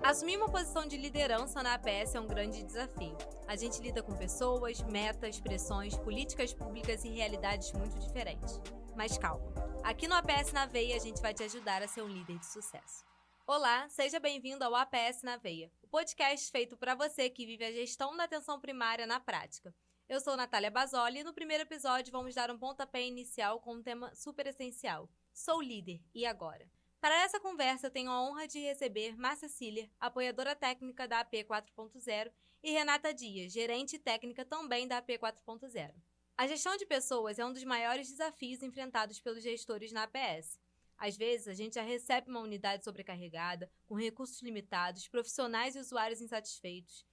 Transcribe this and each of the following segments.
Assumir uma posição de liderança na APS é um grande desafio. A gente lida com pessoas, metas, pressões, políticas públicas e realidades muito diferentes. Mas calma, aqui no APS na Veia a gente vai te ajudar a ser um líder de sucesso. Olá, seja bem-vindo ao APS na Veia, o podcast feito para você que vive a gestão da atenção primária na prática. Eu sou Natália Basoli e no primeiro episódio vamos dar um pontapé inicial com um tema super essencial. Sou líder, e agora? Para essa conversa, eu tenho a honra de receber Márcia Siller, apoiadora técnica da AP 4.0, e Renata Dias, gerente técnica também da AP 4.0. A gestão de pessoas é um dos maiores desafios enfrentados pelos gestores na APS. Às vezes, a gente já recebe uma unidade sobrecarregada, com recursos limitados, profissionais e usuários insatisfeitos.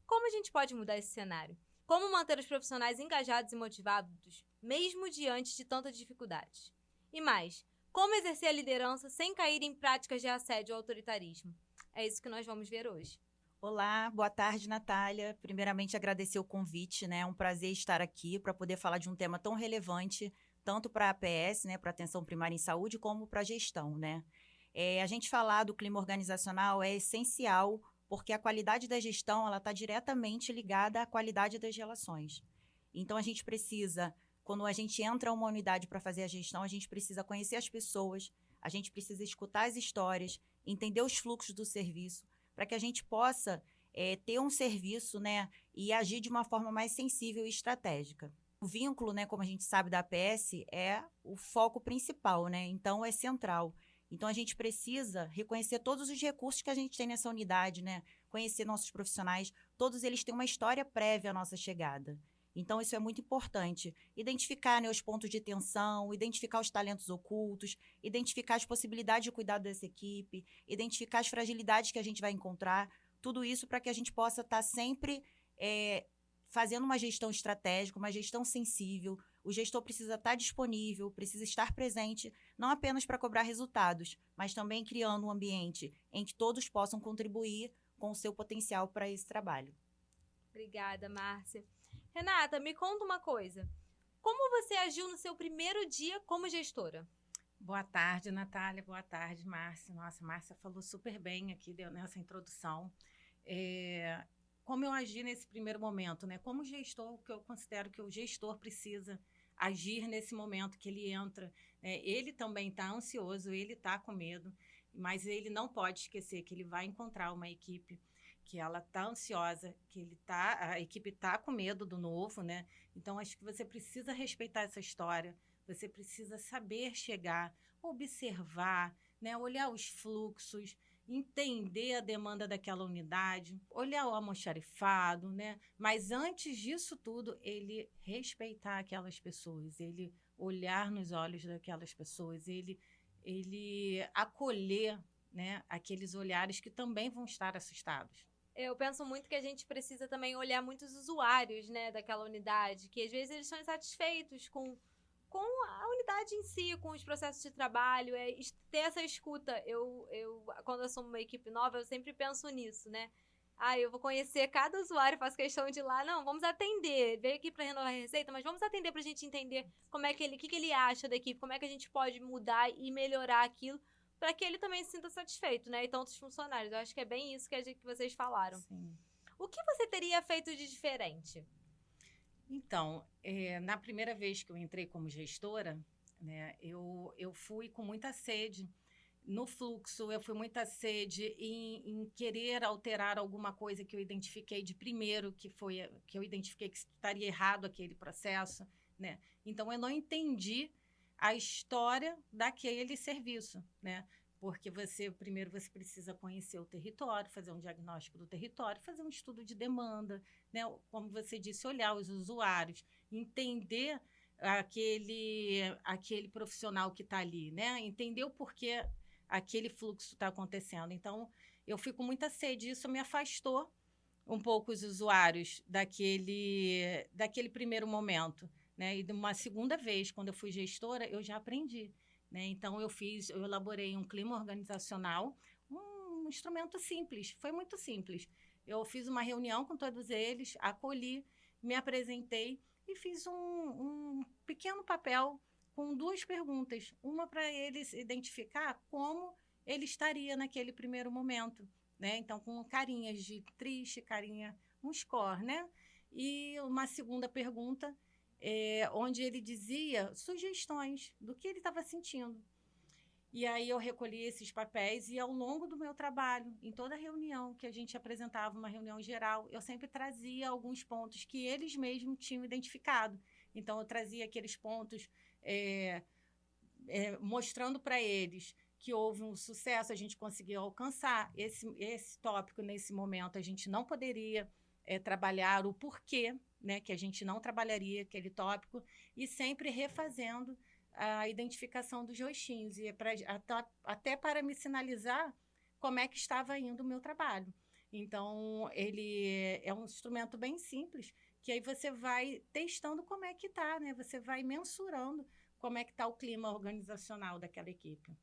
Como a gente pode mudar esse cenário? Como manter os profissionais engajados e motivados, mesmo diante de tantas dificuldades? E mais, como exercer a liderança sem cair em práticas de assédio ou autoritarismo? É isso que nós vamos ver hoje. Olá, boa tarde, Natália. Primeiramente, agradecer o convite, né? É um prazer estar aqui para poder falar de um tema tão relevante, tanto para a APS, né, para atenção primária em saúde, como para a gestão, né? A gente falar do clima organizacional é essencial, porque a qualidade da gestão ela está diretamente ligada à qualidade das relações. Então, a gente precisa, quando a gente entra em uma unidade para fazer a gestão, a gente precisa conhecer as pessoas, a gente precisa escutar as histórias, entender os fluxos do serviço, para que a gente possa ter um serviço, né, e agir de uma forma mais sensível e estratégica. O vínculo, né, como a gente sabe da APS, é o foco principal, né? Então, é central. Então, a gente precisa reconhecer todos os recursos que a gente tem nessa unidade, né? Conhecer nossos profissionais, todos eles têm uma história prévia à nossa chegada. Então, isso é muito importante. Identificar, né, os pontos de tensão, identificar os talentos ocultos, identificar as possibilidades de cuidado dessa equipe, identificar as fragilidades que a gente vai encontrar, tudo isso para que a gente possa estar sempre fazendo uma gestão estratégica, uma gestão sensível. O gestor precisa estar disponível, precisa estar presente, não apenas para cobrar resultados, mas também criando um ambiente em que todos possam contribuir com o seu potencial para esse trabalho. Obrigada, Márcia. Renata, me conta uma coisa. Como você agiu no seu primeiro dia como gestora? Boa tarde, Natália. Boa tarde, Márcia. Nossa, Márcia falou super bem aqui nessa introdução. Como eu agi nesse primeiro momento, né? Como gestor, o que eu considero que o gestor precisa agir nesse momento que ele entra. Ele também está ansioso, ele está com medo, mas ele não pode esquecer que ele vai encontrar uma equipe que ela está ansiosa, a equipe está com medo do novo, né? Então, acho que você precisa respeitar essa história, você precisa saber chegar, observar, né? Olhar os fluxos, entender a demanda daquela unidade, olhar o almoxarifado, né? Mas antes disso tudo, ele respeitar aquelas pessoas, ele olhar nos olhos daquelas pessoas, ele acolher, né, aqueles olhares que também vão estar assustados. Eu penso muito que a gente precisa também olhar muitos usuários, né, daquela unidade, que às vezes eles estão insatisfeitos com a unidade em si, com os processos de trabalho, ter essa escuta. Quando eu sou uma equipe nova, eu sempre penso nisso, né? Eu vou conhecer cada usuário, faço questão de ir lá. Não, vamos atender. Veio aqui para renovar a receita, mas vamos atender para a gente entender como é que o que ele acha da equipe, como é que a gente pode mudar e melhorar aquilo para que ele também se sinta satisfeito, né? E tantos funcionários. Eu acho que é bem isso que vocês falaram. Sim. O que você teria feito de diferente? Então, na primeira vez que eu entrei como gestora, né, eu fui com muita sede no fluxo, eu fui muita sede em querer alterar alguma coisa que eu identifiquei de primeiro, que eu identifiquei que estaria errado aquele processo, né? Então, eu não entendi a história daquele serviço, né? Porque primeiro você precisa conhecer o território, fazer um diagnóstico do território, fazer um estudo de demanda, né? Como você disse, olhar os usuários, entender aquele profissional que está ali, né? Entender o porquê aquele fluxo está acontecendo. Então, eu fui com muita sede, isso me afastou um pouco os usuários daquele primeiro momento, né? E de uma segunda vez, quando eu fui gestora, eu já aprendi, né? Então, eu elaborei um clima organizacional, um instrumento simples, foi muito simples. Eu fiz uma reunião com todos eles, acolhi, me apresentei e fiz um pequeno papel com 2 perguntas. Uma para eles identificar como ele estaria naquele primeiro momento, né? Então, com carinhas de triste, carinha, um score, né? E uma segunda pergunta, onde ele dizia sugestões do que ele estava sentindo. E aí eu recolhi esses papéis e ao longo do meu trabalho, em toda reunião que a gente apresentava, uma reunião geral, eu sempre trazia alguns pontos que eles mesmos tinham identificado. Então, eu trazia aqueles pontos mostrando para eles que houve um sucesso, a gente conseguiu alcançar esse tópico nesse momento. A gente não poderia trabalhar o porquê, né, que a gente não trabalharia aquele tópico, e sempre refazendo a identificação dos rostinhos, e até para me sinalizar como é que estava indo o meu trabalho. Então, ele é um instrumento bem simples, que aí você vai testando como é que está, né? Você vai mensurando como é que está o clima organizacional daquela equipe.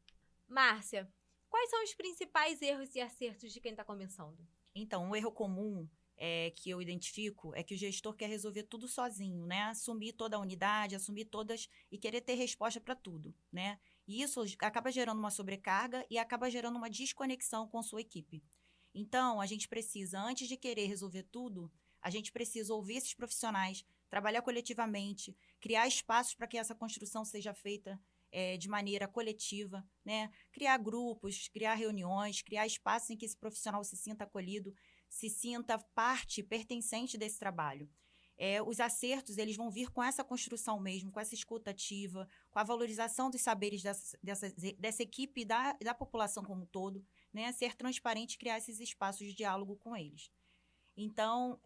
Márcia, quais são os principais erros e acertos de quem está começando? Então, um erro comum que eu identifico é que o gestor quer resolver tudo sozinho, né? Assumir toda a unidade, assumir todas e querer ter resposta para tudo, né? E isso acaba gerando uma sobrecarga e acaba gerando uma desconexão com sua equipe. Então, a gente precisa, antes de querer resolver tudo, a gente precisa ouvir esses profissionais, trabalhar coletivamente, criar espaços para que essa construção seja feita de maneira coletiva, né? Criar grupos, criar reuniões, criar espaços em que esse profissional se sinta acolhido, se sinta parte, pertencente desse trabalho. Os acertos, eles vão vir com essa construção mesmo, com essa escuta ativa, com a valorização dos saberes dessa equipe e da população como um todo, né? Ser transparente e criar esses espaços de diálogo com eles. Então,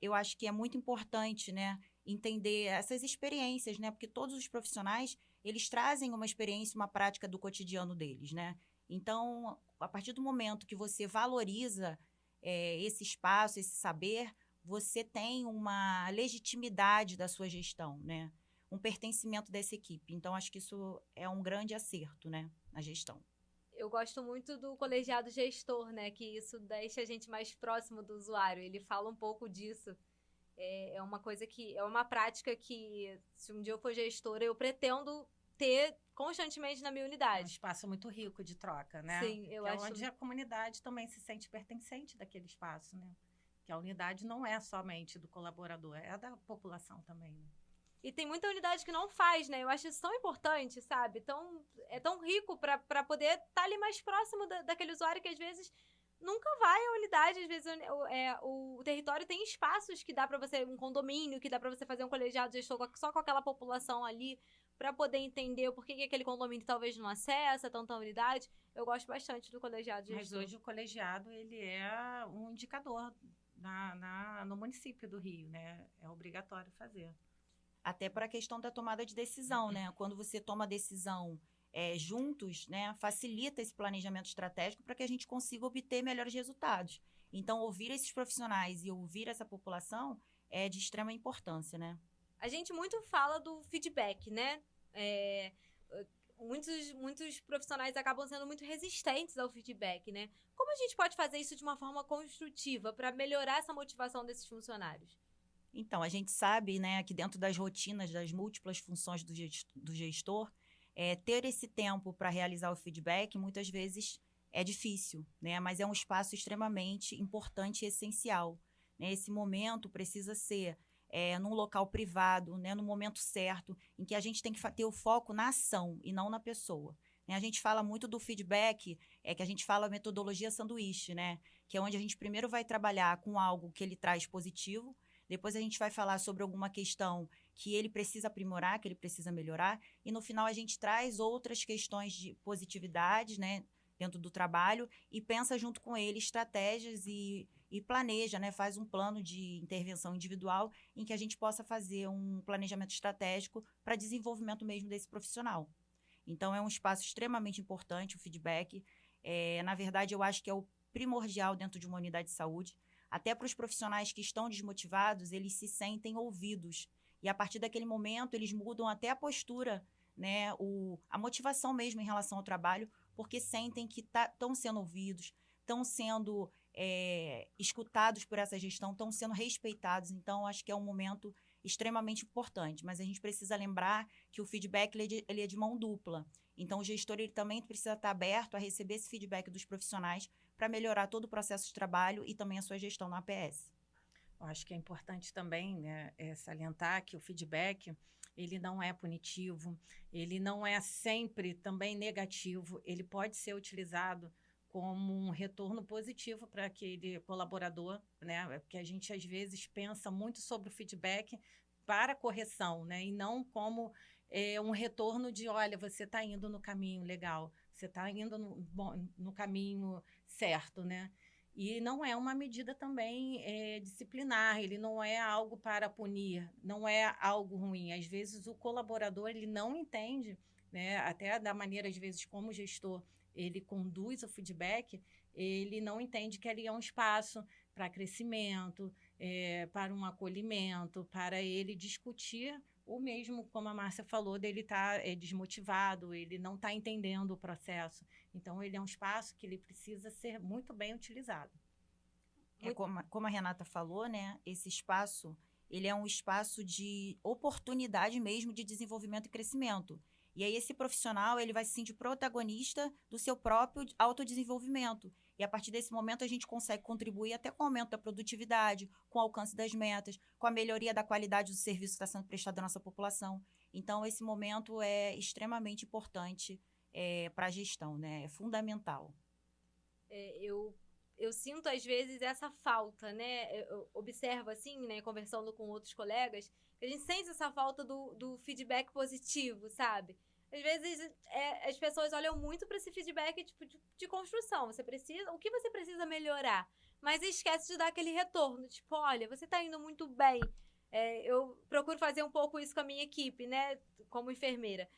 eu acho que é muito importante, né, entender essas experiências, né? Porque todos os profissionais, eles trazem uma experiência, uma prática do cotidiano deles, né? Então, a partir do momento que você valoriza esse espaço, esse saber, você tem uma legitimidade da sua gestão, né? Um pertencimento dessa equipe. Então, acho que isso é um grande acerto, né, na gestão. Eu gosto muito do colegiado gestor, né? Que isso deixa a gente mais próximo do usuário. Ele fala um pouco disso. É uma coisa que... É uma prática que, se um dia eu for gestora, eu pretendo ter constantemente na minha unidade. É um espaço muito rico de troca, né? Sim, eu acho. Onde a comunidade também se sente pertencente daquele espaço, né? Que a unidade não é somente do colaborador, é da população também, né? E tem muita unidade que não faz, né? Eu acho isso tão importante, sabe? É tão rico para poder estar ali mais próximo daquele usuário que às vezes nunca vai à unidade. Às vezes o território tem espaços que dá para você, um condomínio, que dá para você fazer um colegiado gestor só com aquela população ali, para poder entender o porquê que aquele condomínio talvez não acessa tanta unidade. Eu gosto bastante do colegiado gestor. Mas hoje o colegiado, ele é um indicador no município do Rio, né? É obrigatório fazer. Até para a questão da tomada de decisão, né? Quando você toma a decisão juntos, né, facilita esse planejamento estratégico para que a gente consiga obter melhores resultados. Então, ouvir esses profissionais e ouvir essa população é de extrema importância, né? A gente muito fala do feedback, né? Muitos profissionais acabam sendo muito resistentes ao feedback, né? Como a gente pode fazer isso de uma forma construtiva para melhorar essa motivação desses funcionários? Então, a gente sabe, né, que dentro das rotinas, das múltiplas funções do gestor, ter esse tempo para realizar o feedback muitas vezes é difícil, né? Mas é um espaço extremamente importante e essencial, né? Esse momento precisa ser num local privado, né, no momento certo, em que a gente tem que ter o foco na ação e não na pessoa. Né? A gente fala muito do feedback, que a gente fala a metodologia sanduíche, né? Que é onde a gente primeiro vai trabalhar com algo que ele traz positivo, depois a gente vai falar sobre alguma questão que ele precisa aprimorar, que ele precisa melhorar, e no final a gente traz outras questões de positividade, né, dentro do trabalho, e pensa junto com ele estratégias e planeja, né, faz um plano de intervenção individual em que a gente possa fazer um planejamento estratégico para desenvolvimento mesmo desse profissional. Então, é um espaço extremamente importante, o feedback. Na verdade, eu acho que é o primordial dentro de uma unidade de saúde. Até para os profissionais que estão desmotivados, eles se sentem ouvidos. E a partir daquele momento, eles mudam até a postura, né, a motivação mesmo em relação ao trabalho, porque sentem que estão sendo ouvidos, estão sendo escutados por essa gestão, estão sendo respeitados. Então, acho que é um momento extremamente importante, mas a gente precisa lembrar que o feedback ele é de mão dupla. Então, o gestor ele também precisa estar aberto a receber esse feedback dos profissionais para melhorar todo o processo de trabalho e também a sua gestão na APS. Eu acho que é importante também, né, salientar que o feedback ele não é punitivo, ele não é sempre também negativo, ele pode ser utilizado como um retorno positivo para aquele colaborador, né? Porque a gente às vezes pensa muito sobre o feedback para correção, né? E não como um retorno de, olha, você está indo no caminho legal, você está indo no caminho certo, né? E não é uma medida também disciplinar, ele não é algo para punir, não é algo ruim. Às vezes o colaborador ele não entende, né? Até da maneira, às vezes, como gestor, ele conduz o feedback, ele não entende que ali é um espaço para crescimento, para um acolhimento, para ele discutir o mesmo, como a Márcia falou, dele estar desmotivado, ele não está entendendo o processo. Então, ele é um espaço que ele precisa ser muito bem utilizado. Como a Renata falou, né, esse espaço, ele é um espaço de oportunidade mesmo de desenvolvimento e crescimento. E aí esse profissional, ele vai se sentir protagonista do seu próprio autodesenvolvimento. E a partir desse momento a gente consegue contribuir até com o aumento da produtividade, com o alcance das metas, com a melhoria da qualidade do serviço que está sendo prestado à nossa população. Então, esse momento é extremamente importante para a gestão, né? É fundamental. Eu sinto, às vezes, essa falta, né? Eu observo, assim, né, conversando com outros colegas, que a gente sente essa falta do feedback positivo, sabe? Às vezes, as pessoas olham muito para esse feedback tipo, de construção. O que você precisa melhorar? Mas esquece de dar aquele retorno. Tipo, olha, você está indo muito bem. Eu procuro fazer um pouco isso com a minha equipe, né? Como enfermeira.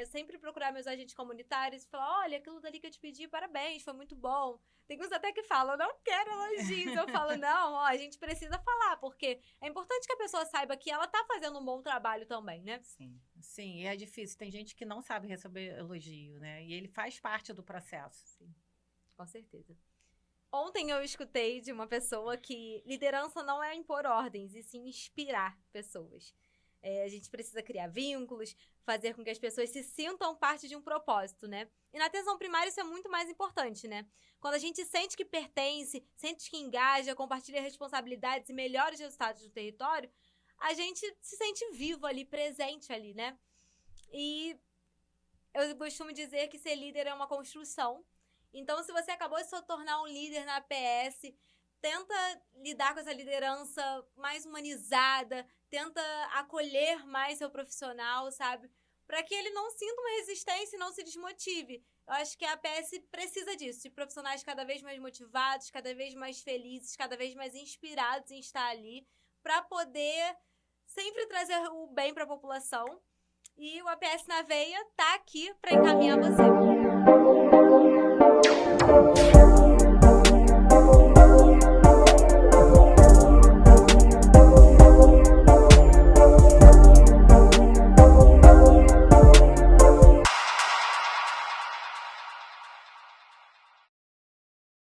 Sempre procurar meus agentes comunitários e falar, olha, aquilo dali que eu te pedi, parabéns, foi muito bom. Tem uns até que falam, eu não quero elogios. Eu falo, não, a gente precisa falar, porque é importante que a pessoa saiba que ela tá fazendo um bom trabalho também, né? Sim, e é difícil. Tem gente que não sabe receber elogio, né? E ele faz parte do processo. Sim, com certeza. Ontem eu escutei de uma pessoa que liderança não é impor ordens, e sim inspirar pessoas. A gente precisa criar vínculos, fazer com que as pessoas se sintam parte de um propósito, né? E na atenção primária isso é muito mais importante, né? Quando a gente sente que pertence, sente que engaja, compartilha responsabilidades e melhora os resultados do território, a gente se sente vivo ali, presente ali, né? E eu costumo dizer que ser líder é uma construção. Então, se você acabou de se tornar um líder na APS, tenta lidar com essa liderança mais humanizada, tenta acolher mais seu profissional, sabe? Para que ele não sinta uma resistência e não se desmotive. Eu acho que a APS precisa disso, de profissionais cada vez mais motivados, cada vez mais felizes, cada vez mais inspirados em estar ali, para poder sempre trazer o bem para a população. E o APS na Veia está aqui para encaminhar você.